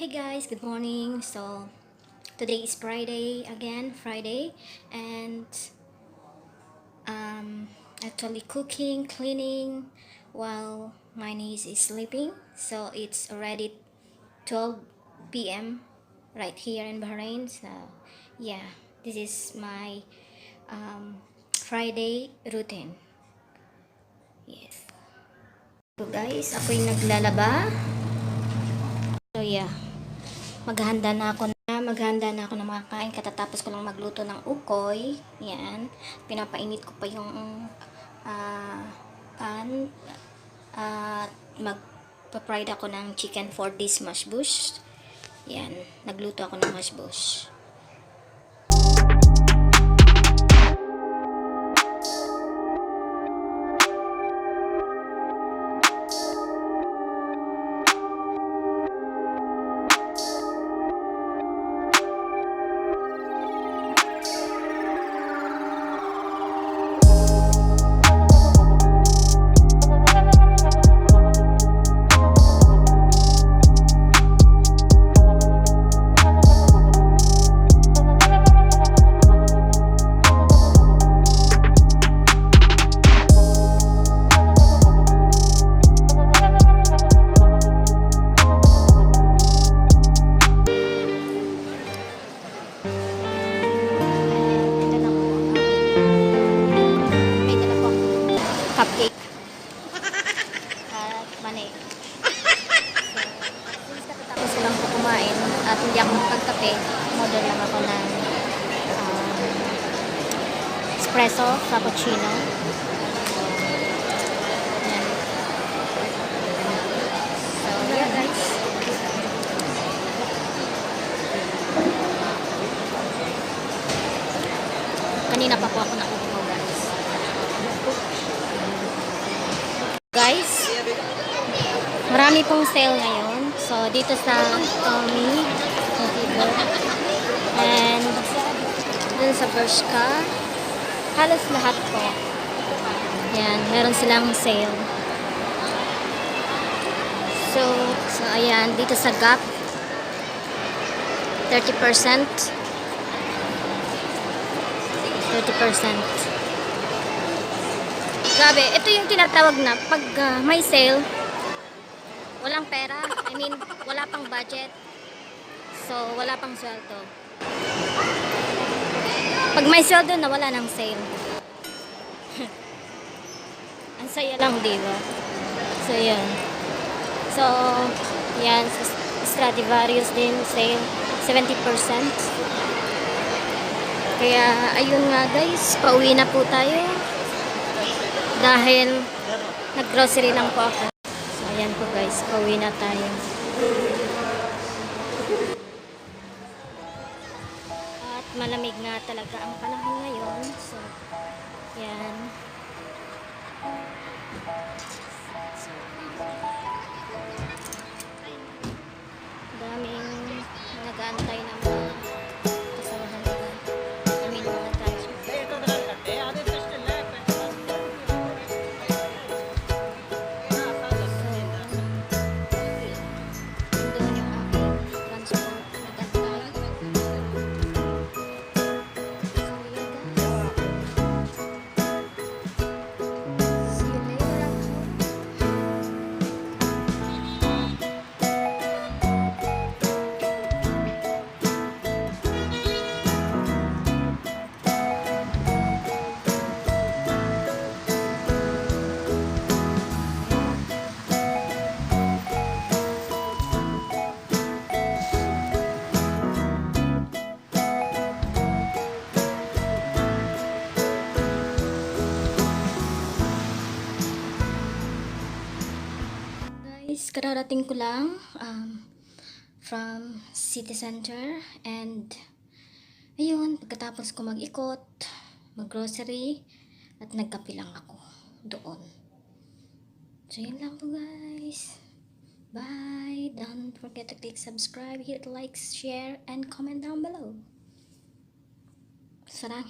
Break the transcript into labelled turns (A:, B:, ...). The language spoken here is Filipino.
A: Hey guys, good morning. So today is Friday again, and actually cooking, cleaning while my niece is sleeping. So it's already 12 p.m. right here in Bahrain. So yeah, this is my Friday routine. Yes. So guys, ako yung naglalaba. So yeah. Maghahanda na ako ng mga kain katatapos ko lang magluto ng ukoy. Yan. Pinapainit ko pa yung pan. At magpa-fried ako ng chicken for this mashbush. Yan. Nagluto ako ng mashbush. Cupcake at mani. So, since katatapos ko lang po kumain at hindi ako magpagkape, order lang ako ng espresso, cappuccino. Yan. So, yeah guys. Kanina pa po ako nakukuha guys. Guys, marami pong sale ngayon. So, dito sa Tommy, and dun sa Bershka, halos lahat po. Yan, meron silang sale. So ayan, dito sa Gap, 30%. 30%. Grabe, ito yung tinatawag na pag may sale, walang pera. I mean, wala pang budget. So, wala pang sweldo. Pag may sweldo na, wala nang sale. Ang saya lang, diba? So, yan. So, yan. Stradivarius din, sale, 70%. Kaya, ayun nga guys, pauwi na po tayo. Dahil nag-grocery lang po ako. So, ayan po guys. Pauwi na tayo. At malamig nga talaga ang panahon ngayon. So, ayan. Daming nag-aantay ng mga kasamahan nila. I mean, mga transport. Kararating ko lang from city center, and ayun, pagkatapos ko mag-ikot, mag-grocery, at nagkape lang ako doon. So yun lang po guys. Bye! Don't forget to click subscribe, hit like, share, and comment down below. Sarang